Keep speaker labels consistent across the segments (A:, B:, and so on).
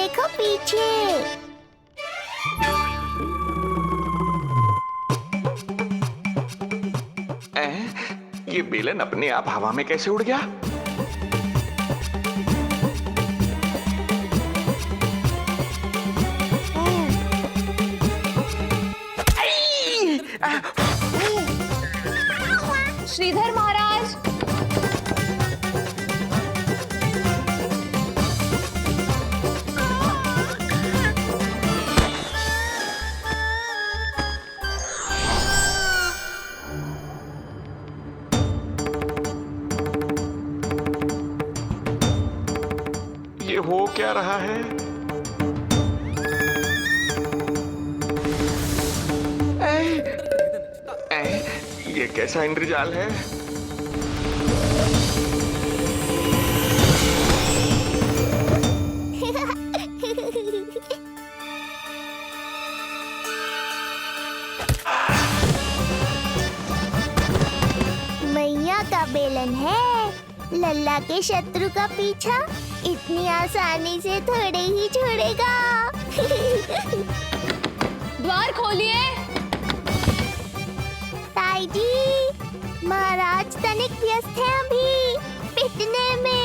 A: देखो पीछे।
B: ये बेलन अपने आप हवा में कैसे उड़ गया?
C: श्रीधर महाराज,
B: ये हो क्या रहा है? ये कैसा इंद्रजाल है?
A: मैया का बेलन है, लल्ला के शत्रु का पीछा इतनी आसानी से थोड़े ही छोड़ेगा।
C: द्वार खोलिए।
A: ताई जी, महाराज तनिक व्यस्त हैं अभी पिटने में।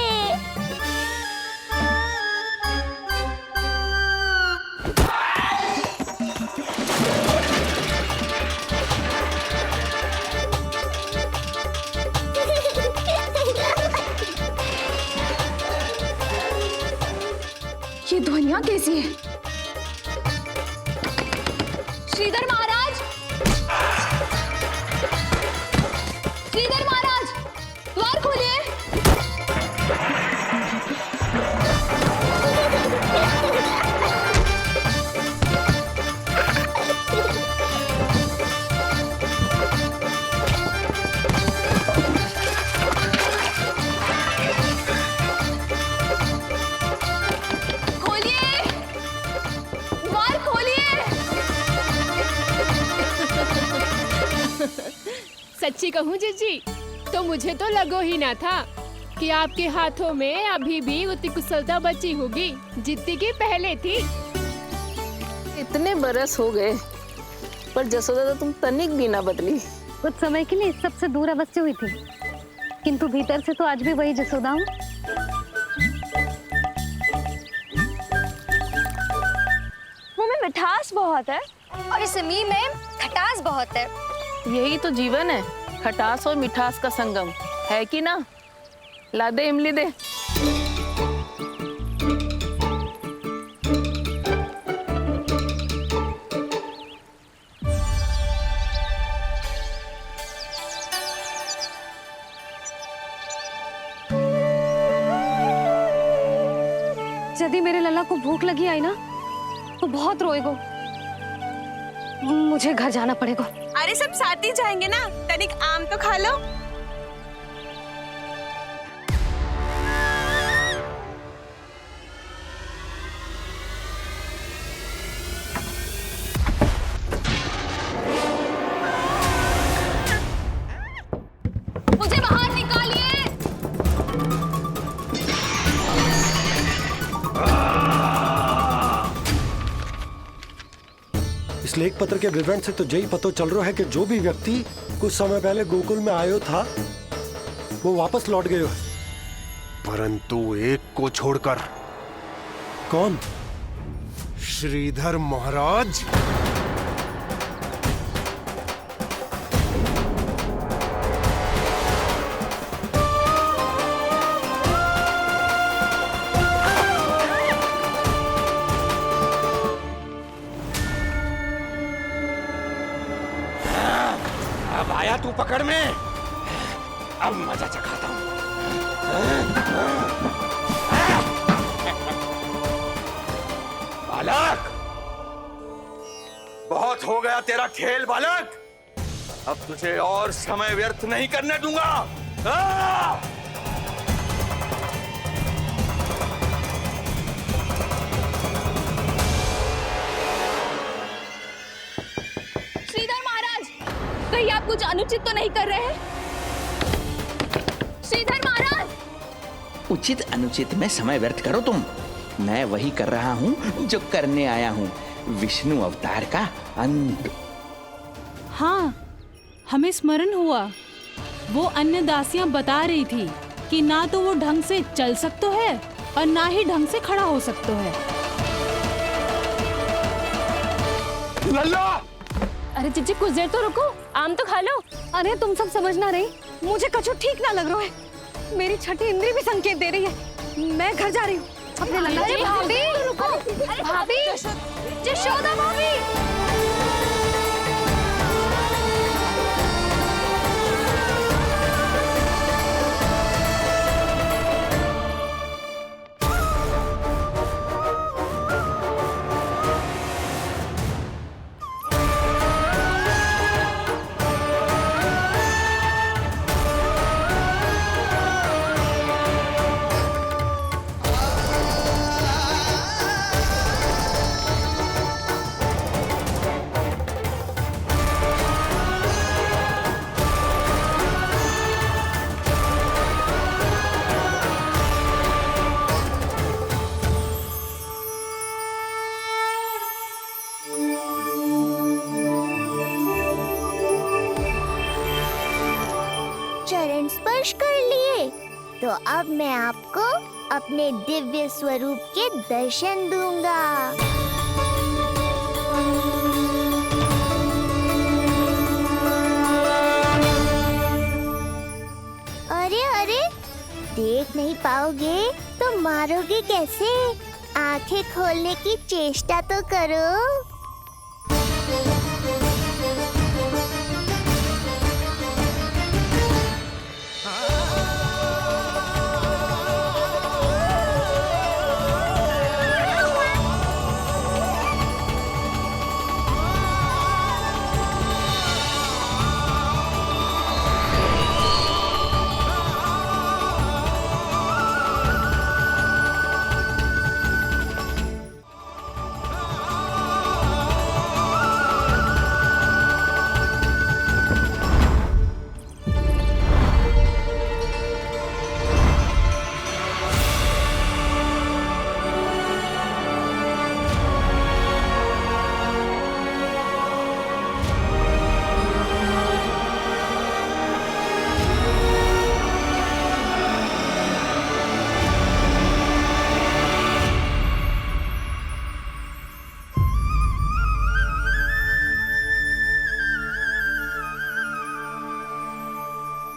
C: ये ध्वनियां कैसी है? श्रीधर महाराज, श्रीधर महाराज, द्वार खोलिए। खोलिए, द्वार खोलिए।
D: सच्ची कहूँ जीजी, तो मुझे तो लगो ही ना था कि आपके हाथों में अभी भी उतनी कुशलता बची होगी जितनी की पहले थी।
E: इतने बरस हो गए पर जसोदा तो तुम तनिक भी ना बदली।
F: कुछ समय के लिए सबसे दूर अवश्य हुई थी, किंतु भीतर से तो आज भी वही जसोदा हूँ।
C: मुंह में मिठास बहुत है और इस मी में खटास बहुत है।
E: यही तो जीवन है, खटास और मिठास का संगम है कि ना। ला दे इमली दे।
F: यदि मेरे लल्ला को भूख लगी आई ना तो बहुत रोएगो। मुझे घर जाना पड़ेगा।
G: अरे सब साथ ही जाएंगे ना, तनिक आम तो खा लो।
C: मुझे बाहर निकालिए।
H: इस लेख पत्र के विवरण से तो यही पता चल रहा है कि जो भी व्यक्ति कुछ समय पहले गोकुल में आयो था वो वापस लौट गयो है।
I: परंतु एक को छोड़कर।
H: कौन?
I: श्रीधर महाराज।
B: अब आया तू पकड़ में, अब मजा चखाता हूं। बालक, बहुत हो गया तेरा खेल बालक। अब तुझे और समय व्यर्थ नहीं करने दूंगा।
C: श्रीधर महाराज, कहीं आप कुछ अनुचित तो नहीं कर रहे हैं? श्रीधर महाराज,
J: उचित अनुचित में समय व्यर्थ करो तुम। मैं वही कर रहा हूँ जो करने आया हूँ, विष्णु अवतार का अंत।
K: हाँ, हमें स्मरण हुआ। वो अन्य दासियां बता रही थी कि ना तो वो ढंग से चल सकते है और ना ही ढंग से खड़ा हो सकते है।
B: लल्ला!
D: अरे जीजी कुछ देर तो रुको, आम तो खा लो।
C: अरे तुम सब समझ ना रही, मुझे कछु ठीक ना लग रहा है। मेरी छठी इंद्री भी संकेत दे रही है। मैं घर जा रही हूँ। अपने लल्ला।
D: अरे भाभी रुको, अरे भाभी, यशोदा भाभी।
A: चरण स्पर्श कर लिए तो अब मैं आपको अपने दिव्य स्वरूप के दर्शन दूंगा। अरे अरे, देख नहीं पाओगे तो मारोगे कैसे? आंखें खोलने की चेष्टा तो करो।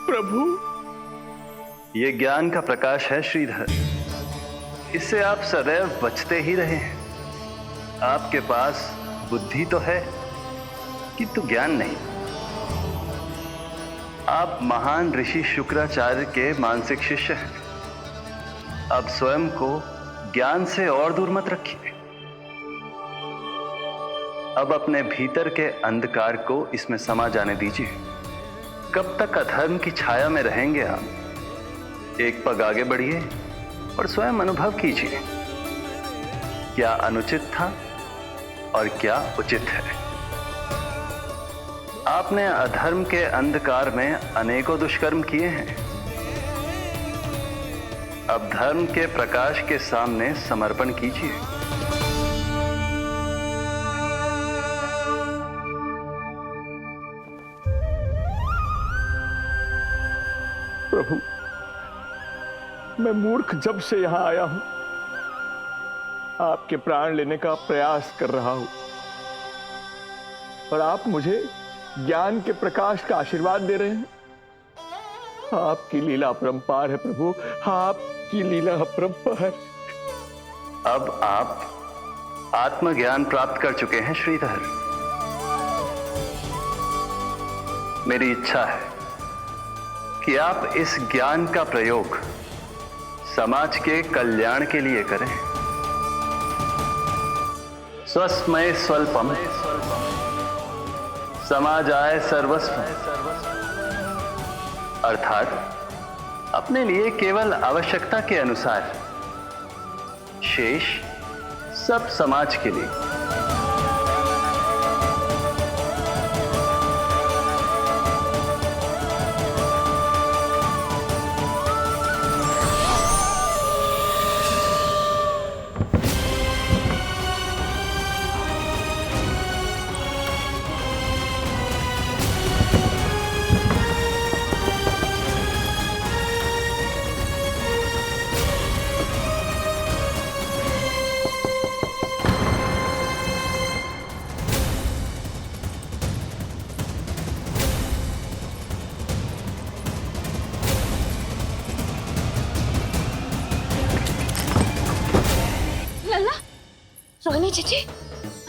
L: प्रभु, ये ज्ञान का प्रकाश है श्रीधर। इससे आप सदैव बचते ही रहे हैं। आपके पास बुद्धि तो है किंतु ज्ञान नहीं। आप महान ऋषि शुक्राचार्य के मानसिक शिष्य हैं। अब स्वयं को ज्ञान से और दूर मत रखिए। अब अपने भीतर के अंधकार को इसमें समा जाने दीजिए। कब तक अधर्म की छाया में रहेंगे आप? एक पग आगे बढ़िए और स्वयं अनुभव कीजिए क्या अनुचित था और क्या उचित है। आपने अधर्म के अंधकार में अनेकों दुष्कर्म किए हैं। अब धर्म के प्रकाश के सामने समर्पण कीजिए।
M: प्रभु, मैं मूर्ख जब से यहां आया हूं, आपके प्राण लेने का प्रयास कर रहा हूं और आप मुझे ज्ञान के प्रकाश का आशीर्वाद दे रहे हैं। आपकी लीला अपरंपार है प्रभु, आपकी लीला अपरंपार।
L: अब आप आत्मज्ञान प्राप्त कर चुके हैं श्रीधर। मेरी इच्छा है कि आप इस ज्ञान का प्रयोग समाज के कल्याण के लिए करें। स्वस्मय स्वल्पम समाजाय सर्वस्व, अर्थात अपने लिए केवल आवश्यकता के अनुसार, शेष सब समाज के लिए।
C: नहीं जीजी,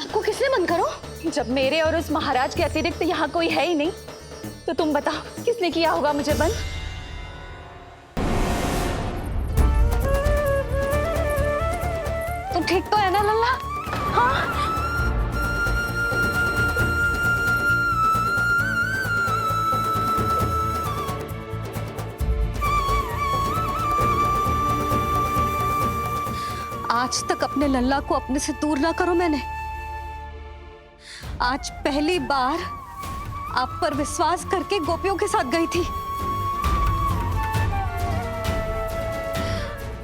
C: आपको किसने बंद करो? जब मेरे और उस महाराज के अतिरिक्त यहाँ कोई है ही नहीं, तो तुम बताओ किसने किया होगा मुझे बंद? तुम ठीक तो है ना लल्ला? हाँ। आज तक अपने लल्ला को अपने से दूर ना करो मैंने। आज पहली बार आप पर विश्वास करके गोपियों के साथ गई थी।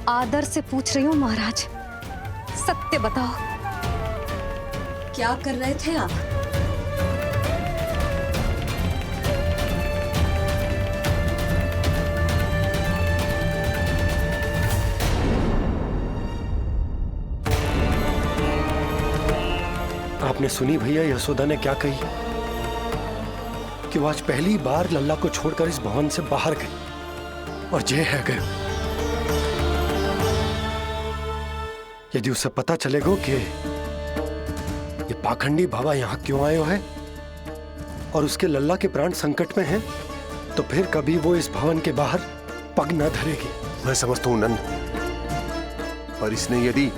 C: आदर से पूछ रही हूँ महाराज, सत्य बताओ, क्या कर रहे थे आप?
H: आपने सुनी भैया यशोदा ने क्या कही कि वो आज पहली बार लल्ला को छोड़कर इस भवन से बाहर गई और जे है गए। यदि उसे पता चलेगा कि ये पाखंडी बाबा यहाँ क्यों आए हैं और उसके लल्ला के प्राण संकट में हैं, तो फिर कभी वो इस भवन के बाहर पग न धरेगी।
I: मैं समझता हूं नंद, पर इसने यदि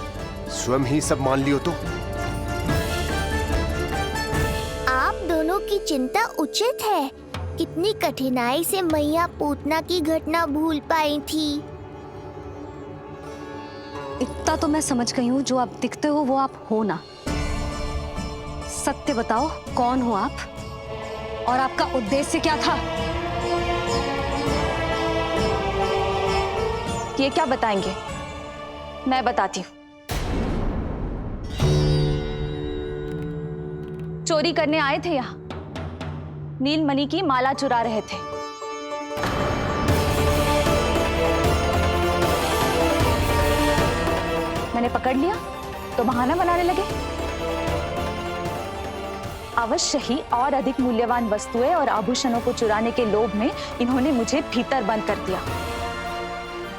I: स्वयं ही सब मान लियो तो?
A: की चिंता उचित है। कितनी कठिनाई से मैया पूतना की घटना भूल पाई थी।
C: इतना तो मैं समझ गई हूँ, जो आप दिखते हो वो आप हो ना। सत्य बताओ, कौन हो आप और आपका उद्देश्य क्या था?
N: ये क्या बताएंगे? मैं बताती हूँ। चोरी करने आए थे यहाँ, नीलमणि की माला चुरा रहे थे। मैंने पकड़ लिया तो बहाना बनाने लगे। अवश्य ही और अधिक मूल्यवान वस्तुएं और आभूषणों को चुराने के लोभ में इन्होंने मुझे भीतर बंद कर दिया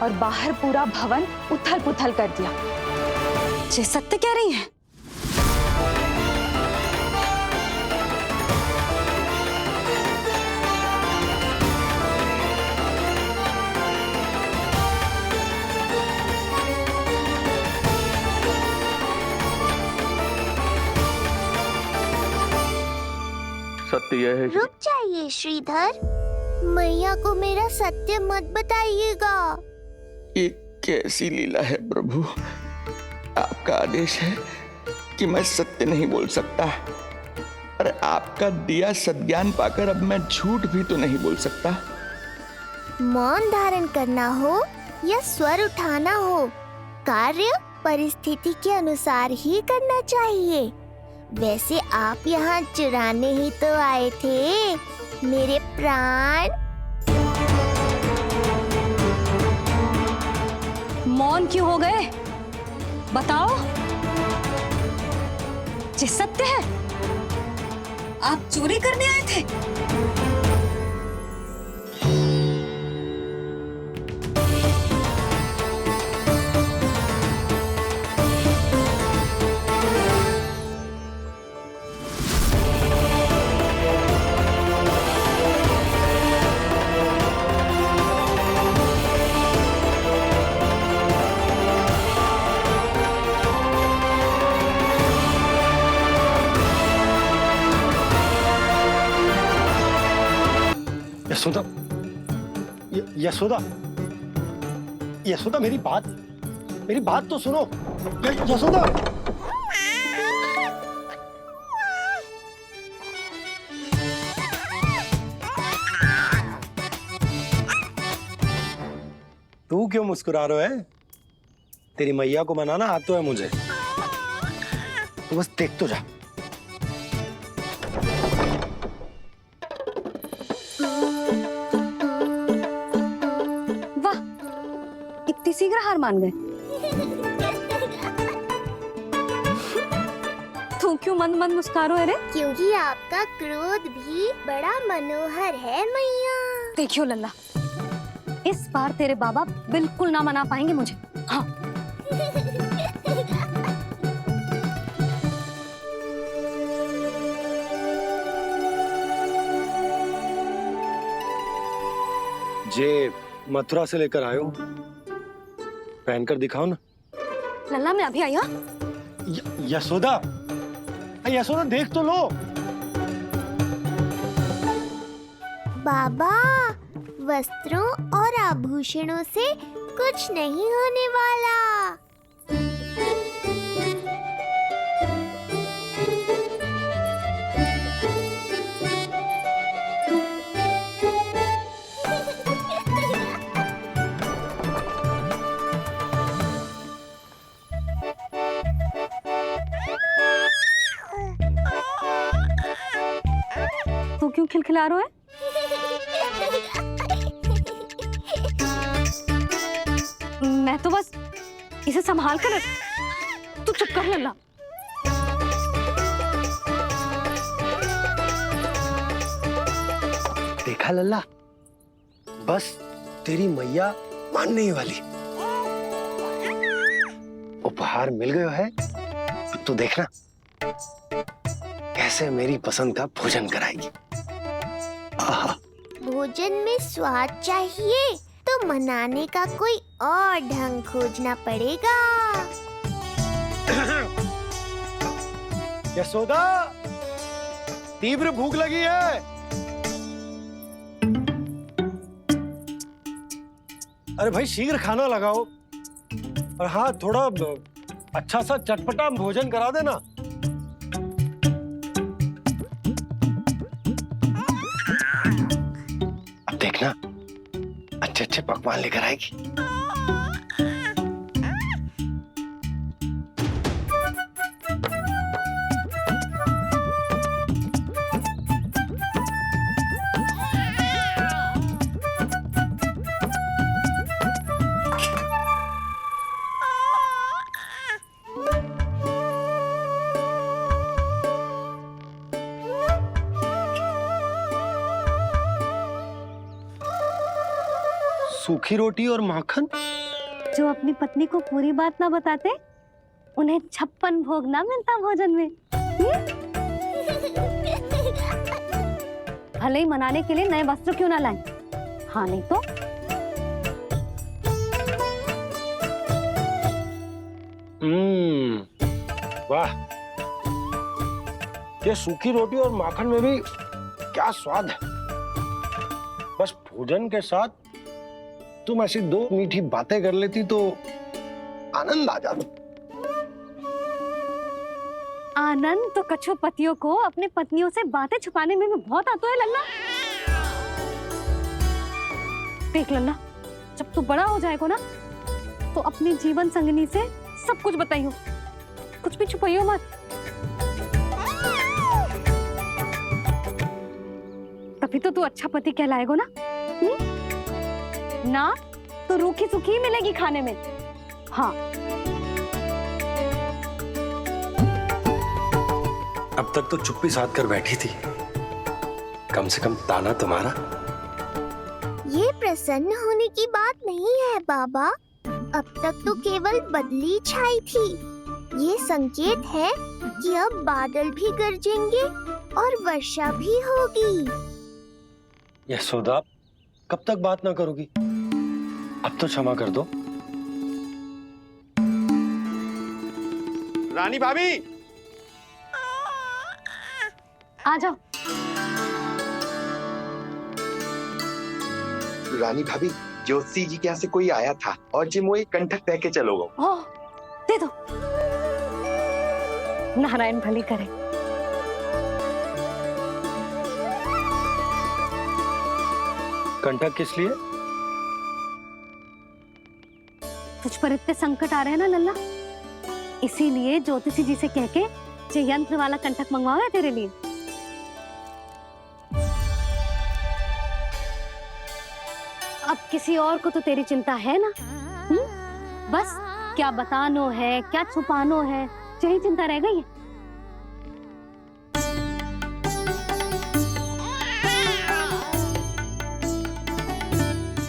N: और बाहर पूरा भवन उथल पुथल कर दिया।
C: ये सत्य कह रही हैं?
M: सत्य यह है।
A: रुक जाइए श्रीधर, मैया को मेरा सत्य मत बताइएगा।
J: ये कैसी लीला है प्रभु, आपका आदेश है कि मैं सत्य नहीं बोल सकता, और आपका दिया सद्ज्ञान पाकर अब मैं झूठ भी तो नहीं बोल सकता।
A: मौन धारण करना हो या स्वर उठाना हो, कार्य परिस्थिति के अनुसार ही करना चाहिए। वैसे आप यहाँ चुराने ही तो आए थे मेरे प्राण।
C: मौन क्यों हो गए? बताओ, ये सत्य है? आप चोरी करने आए थे?
H: यशोदा, यशोदा, यशोदा, मेरी बात तो सुनो। यशोदा, तू क्यों मुस्कुरा रहा है? तेरी मैया को मनाना आता है मुझे, तो बस देख तो जा।
C: शीघ्र हार मान गए। तू क्यों मंद मंद मुस्कुरा रहे? अरे
A: क्योंकि आपका क्रोध भी बड़ा मनोहर है मैया।
C: देखियो लल्ला, इस बार तेरे बाबा बिल्कुल ना मना पाएंगे मुझे। हाँ।
H: जे मथुरा से लेकर आयो, पहनकर दिखाओ ना।
C: लल्ला मैं अभी आई। हाँ
H: यशोदा, यशोदा देख तो लो।
A: बाबा, वस्त्रों और आभूषणों से कुछ नहीं होने वाला।
C: तू क्यों खिलखिला रहा है? मैं तो बस इसे संभाल कर रख। तू चुप कर लल्ला।
H: देखा लल्ला, बस तेरी मैया मानने ही वाली। उपहार मिल गया है, अब तू देखना कैसे मेरी पसंद का भोजन कराएगी।
A: भोजन में स्वाद चाहिए तो मनाने का कोई और ढंग खोजना पड़ेगा।
H: यशोदा, तीव्र भूख लगी है। अरे भाई शीघ्र खाना लगाओ, और हाँ थोड़ा अच्छा सा चटपटा भोजन करा देना। अब देखना अच्छे अच्छे पकवान लेकर आएगी। सूखी रोटी और माखन।
F: जो अपनी पत्नी को पूरी बात ना बताते, उन्हें 56 भोग ना मिलता भोजन में। भले ही मनाने के लिए नए वस्त्र क्यों ना लाएं, हाँ नहीं तो
H: वाह, ये सूखी रोटी और माखन में भी क्या स्वाद है। बस भोजन के साथ तुम ऐसी दो मीठी बातें कर लेती तो आनंद आ जाता।
F: आनंद तो कछुआ पतियों को अपने पत्नियों से बातें छुपाने में भी बहुत आता है लल्ला। देख लल्ला, जब तू बड़ा हो जाएगा ना तो अपने जीवन संगनी से सब कुछ बताइयो, कुछ भी छुपाइयो मत। तभी तो तू अच्छा पति कहलाएगा ना। ना तो रूखी सूखी मिलेगी खाने में। हाँ
H: अब तक तो चुप्पी साध कर बैठी थी, कम से कम ताना तुम्हारा।
A: ये प्रसन्न होने की बात नहीं है बाबा, अब तक तो केवल बदली छाई थी। ये संकेत है कि अब बादल भी गरजेंगे और वर्षा भी होगी।
H: यशोदा, कब तक बात ना करोगी? अब तो क्षमा कर दो।
B: रानी भाभी,
F: आ जाओ।
J: रानी भाभी, ज्योति जी के यहाँ से कोई आया था और जी मुझे कंठक दे के चलो गो।
F: ओह, दे दो। नारायण भली करे।
H: कंठक किस लिए?
F: तुझ पर इतने संकट आ रहे हैं ना लल्ला, इसीलिए ज्योतिषी जी से कह के जो यंत्र वाला कंठक मंगवाओ है तेरे लिए। अब किसी और को तो तेरी चिंता है ना? बस क्या बतानो है, क्या छुपानो है, यही चिंता रह गई है।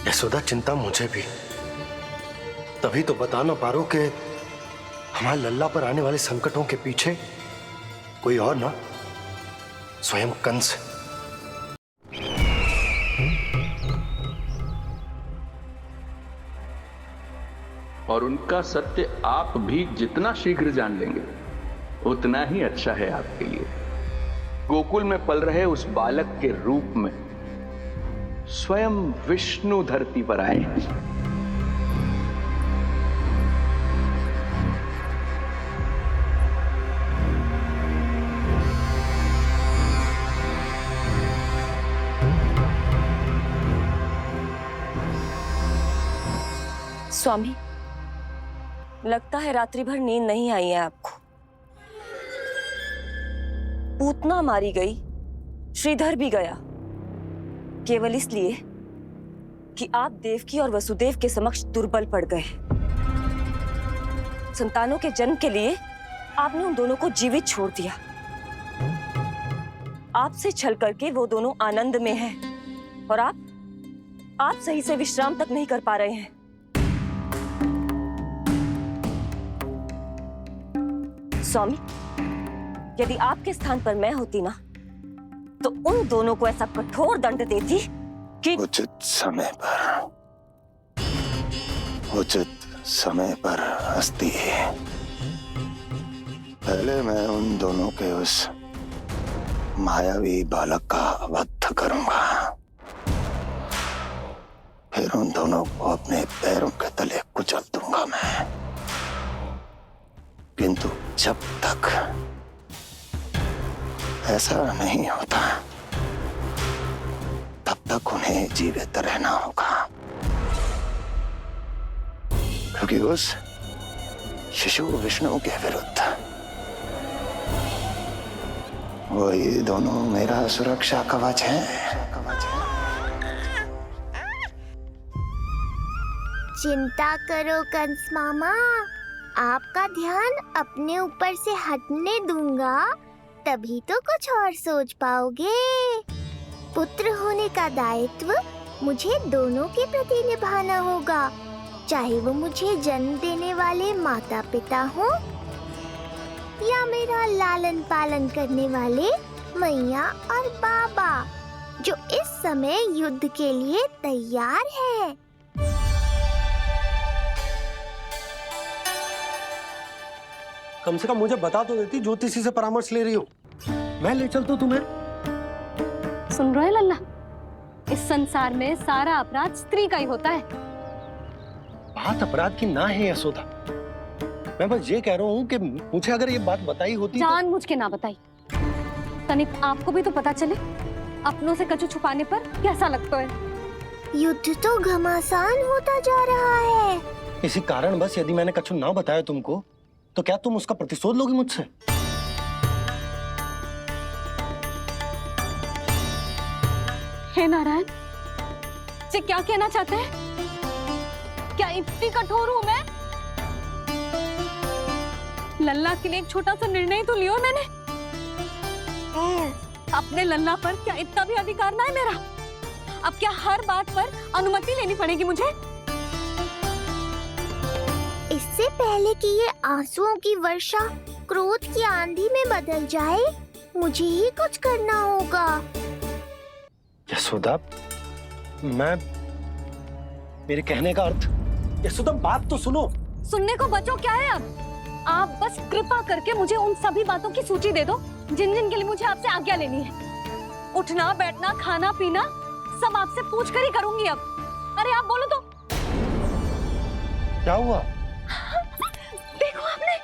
H: यशोदा, चिंता मुझे भी। तभी तो बता ना पा रहा कि हमारे लल्ला पर आने वाले संकटों के पीछे कोई और ना, स्वयं कंस।
O: और उनका सत्य आप भी जितना शीघ्र जान लेंगे उतना ही अच्छा है आपके लिए। गोकुल में पल रहे उस बालक के रूप में स्वयं विष्णु धरती पर आए हैं।
P: स्वामी, लगता है रात्रि भर नींद नहीं आई है आपको। पूतना मारी गई, श्रीधर भी गया, केवल इसलिए कि आप देवकी और वसुदेव के समक्ष दुर्बल पड़ गए। संतानों के जन्म के लिए आपने उन दोनों को जीवित छोड़ दिया। आपसे छल करके वो दोनों आनंद में हैं और आप सही से विश्राम तक नहीं कर पा रहे हैं। स्वामी, यदि आपके स्थान पर मैं होती ना तो उन दोनों को ऐसा कठोर दंड देती कि
Q: उचित समय पर हस्ती। पहले मैं उन दोनों के उस मायावी बालक का वध करूंगा, फिर उन दोनों को अपने पैरों के तले कुचल दूंगा मैं। किंतु जब तक ऐसा नहीं होता तब तक उन्हें जीवित रहना होगा, क्योंकि उस शिशु विष्णु के विरुद्ध वही दोनों मेरा सुरक्षा कवच है।
A: चिंता करो कंस मामा, आपका ध्यान अपने ऊपर से हटने दूंगा, तभी तो कुछ और सोच पाओगे। पुत्र होने का दायित्व मुझे दोनों के प्रति निभाना होगा, चाहे वो मुझे जन्म देने वाले माता पिता हो या मेरा लालन पालन करने वाले मैया और बाबा, जो इस समय युद्ध के लिए तैयार है।
H: कम से कम मुझे बता तो देती ज्योतिषी से परामर्श ले रही हो, मैं ले चलता तुम्हें।
F: सुन रहे लल्ला, इस संसार में सारा अपराध स्त्री का ही होता है।
H: बात अपराध की ना है यशोदा, मैं बस ये कह रहा हूँ कि मुझे अगर ये बात बताई होती
F: जान मुझ के ना बताई, तनिक आपको भी तो पता चले अपनों से कछु छुपाने पर कैसा लगता है।
A: युद्ध तो घमासान होता जा रहा है।
H: इसी कारण बस यदि मैंने कछु ना बताया तुमको तो क्या तुम उसका प्रतिशोध लोगी मुझसे?
F: हे नारायण, ये क्या कहना चाहते हैं? क्या इतनी कठोर हूं मैं? लल्ला के लिए एक छोटा सा निर्णय तो लियो मैंने। अपने लल्ला पर क्या इतना भी अधिकार ना है मेरा? अब क्या हर बात पर अनुमति लेनी पड़ेगी मुझे?
A: इससे पहले कि ये आंसुओं की वर्षा क्रोध की आंधी में बदल जाए, मुझे ही कुछ करना होगा।
H: यशोदा, मेरे कहने का अर्थ, यशोदा बात तो सुनो।
F: सुनने को बचो क्या है अब? आप बस कृपा करके मुझे उन सभी बातों की सूची दे दो जिन जिन के लिए मुझे आपसे आज्ञा लेनी है। उठना बैठना खाना पीना सब आपसे पूछ कर ही करूंगी अब। अरे आप बोलो तो।
H: क्या हुआ?
F: देखो आपने।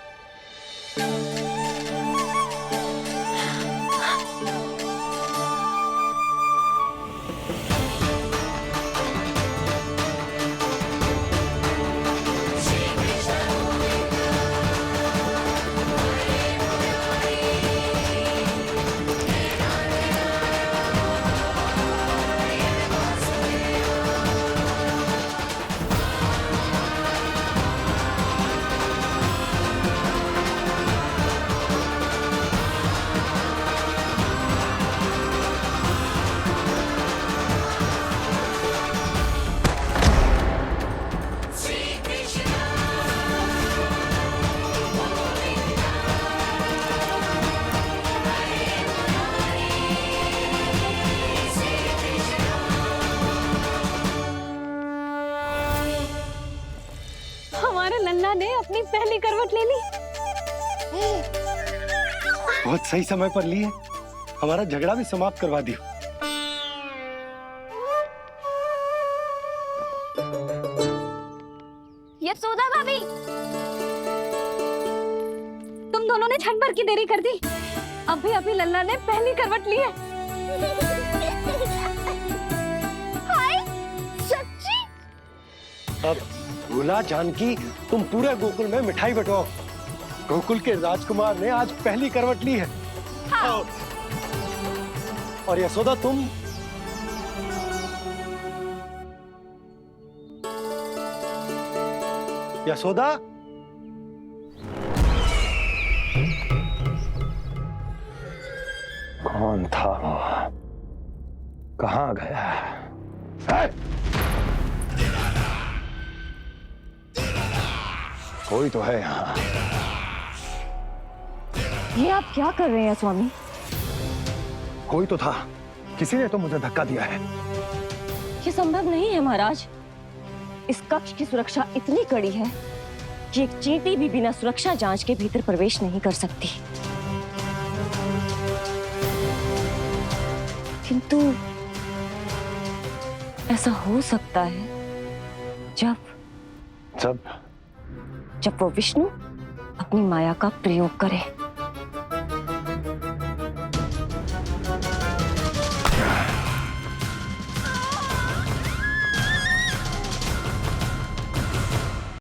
F: ने अपनी पहली करवट ले ली।
H: बहुत सही समय पर ली है, हमारा झगड़ा भी समाप्त करवा दियो।
F: यशोदा भाभी, तुम दोनों ने क्षण भर की देरी कर दी। अभी लल्ला ने पहली करवट ली है।
A: हाय, सच्ची?
H: अब भूला जानकी, तुम पूरे गोकुल में मिठाई बंटवाओ। गोकुल के राजकुमार ने आज पहली करवट ली है। हाँ। और यशोदा तुम यशोदा,
Q: कौन था वो? कहाँ गया? है? कोई तो है यहाँ।
P: ये आप क्या कर रहे हैं स्वामी?
Q: कोई तो था, किसी ने तो मुझे धक्का दिया है।
P: ये संभव नहीं है महाराज। इस कक्ष की सुरक्षा इतनी कड़ी है कि एक चींटी भी बिना सुरक्षा जांच के भीतर प्रवेश नहीं कर सकती। किंतु ऐसा हो सकता है जब वो विष्णु अपनी माया का प्रयोग करे।